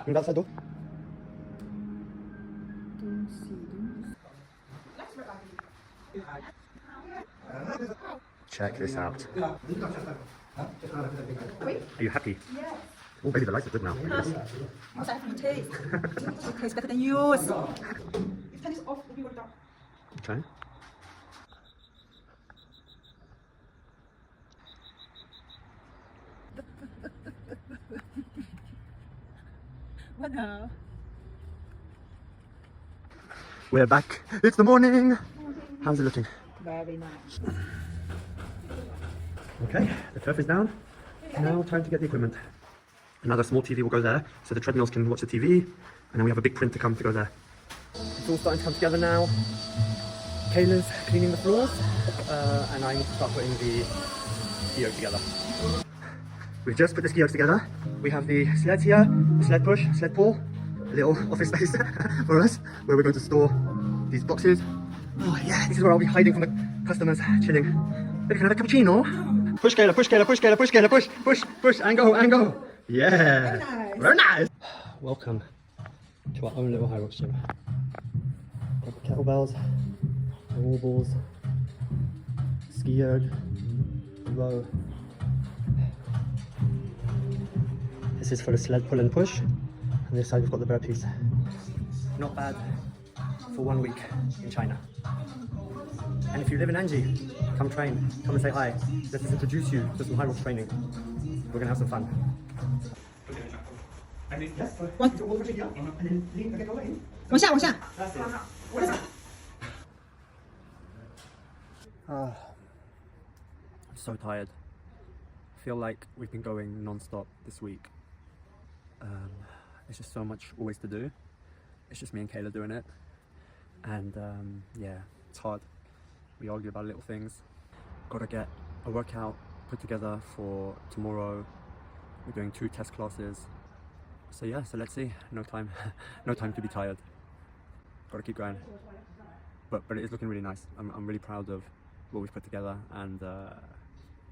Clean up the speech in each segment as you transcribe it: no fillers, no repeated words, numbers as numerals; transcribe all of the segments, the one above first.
Mình đặt sai đúng. Check this out. Are you happy? Oh, baby, the lights are good now. How's that for your taste? It tastes better than yours. Turn this off, we'll be right back. Okay. What now? We're back. It's the morning. How's it looking? Very nice. Okay, the turf is down. Now time to get the equipment. Another small TV will go there, so the treadmills can watch the TV, and then we have a big print to come to go there. It's all starting to come together now. Kayla's cleaning the floors, and I need to start putting the ski yoke together. We've just put the ski yokes together. We have the sleds here, the sled push, sled pull, a little office space for us, where we're going to store these boxes. Oh yeah, this is where I'll be hiding from the customers, chilling. Maybe can I have a cappuccino? Push Kayla, push Kayla, push Kayla, push Kayla, push, push, push, and go, and go. Yeah. Very nice. Very nice. Welcome to our own little Hyrox gym. Got the kettlebells, wall balls, ski erg, row. This is for the sled pull and push. On this side we've got the burpees. Not bad for 1 week in China. And if you live in Anji, come train, come and say hi. Let's introduce you to some Hyrox training. We're gonna have some fun. I'm so tired. I feel like we've been going non-stop this week. It's just so much always to do. It's just me and Kayla doing it. And yeah, it's hard. We argue about little things. Gotta get a workout put together for tomorrow. We're doing 2 test classes. So yeah, so let's see. No time, no time to be tired. Gotta keep going. But it is looking really nice. I'm really proud of what we've put together, and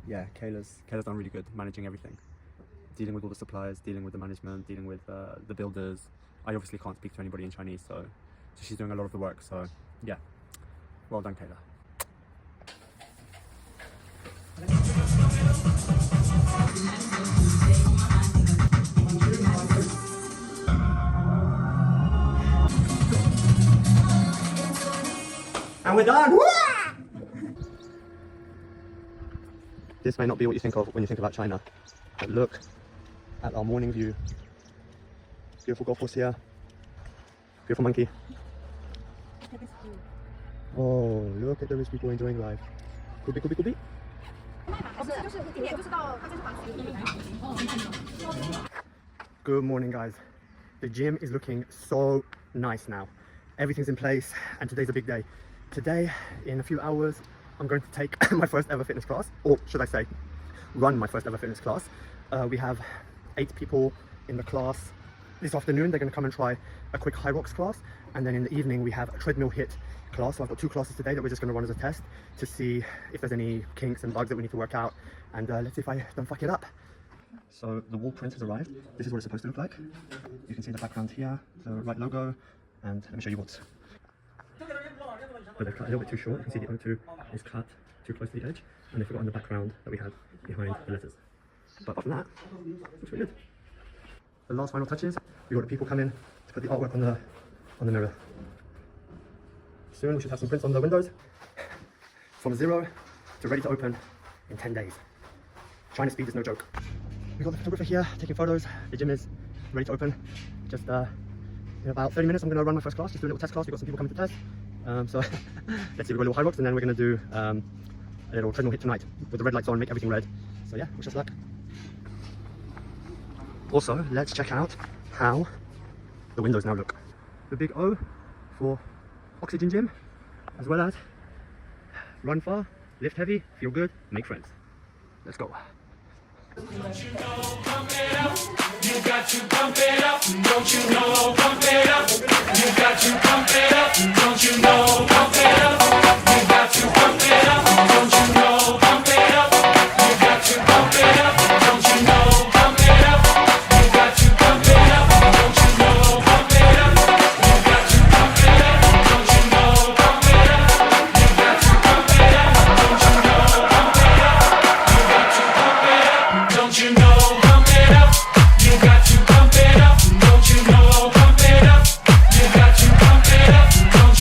yeah, Kayla's done really good managing everything. Dealing with all the suppliers, dealing with the management, dealing with the builders. I obviously can't speak to anybody in Chinese, so she's doing a lot of the work. So yeah, well done, Kayla. And we're done! This may not be what you think of when you think about China, but look at our morning view. Beautiful golf course here. Beautiful monkey. Oh, look at the rich people enjoying life. Kubi, kubi, kubi. Good morning, guys. The gym is looking so nice now. Everything's in place, and today's a big day. Today, in a few hours, I'm going to take my first ever fitness class, or should I say, run my first ever fitness class. We have 8 people in the class. This afternoon, they're going to come and try a quick Hyrox class, and then in the evening, we have a treadmill hit class. So I've got 2 classes today that we're just going to run as a test to see if there's any kinks and bugs that we need to work out, and let's see if I don't fuck it up. So the wall print has arrived. This is what it's supposed to look like. You can see the background here, the right logo, and let me show you what's. But they've cut a little bit too short. You can see the O2 is cut too close to the edge, and they've forgotten the background that we had behind the letters. But apart from that, looks really good. The last final touches, we've got the people come in to put the artwork on the mirror. Soon we should have some prints on the windows. From 0 to ready to open in 10 days. China speed is no joke. We've got the photographer here taking photos. The gym is ready to open. Just in about 30 minutes I'm going to run my first class, just do a little test class. We've got some people coming to test. So let's see, we've got a little Hyrox, and then we're going to do a little treadmill hit tonight with the red lights on, make everything red. So yeah, wish us luck. Also, let's check out how the windows now look. The big O for Oxygen Gym, as well as Run Far lift heavy, feel good, make friends. Let's go. You got to pump it up, don't you know? Pump it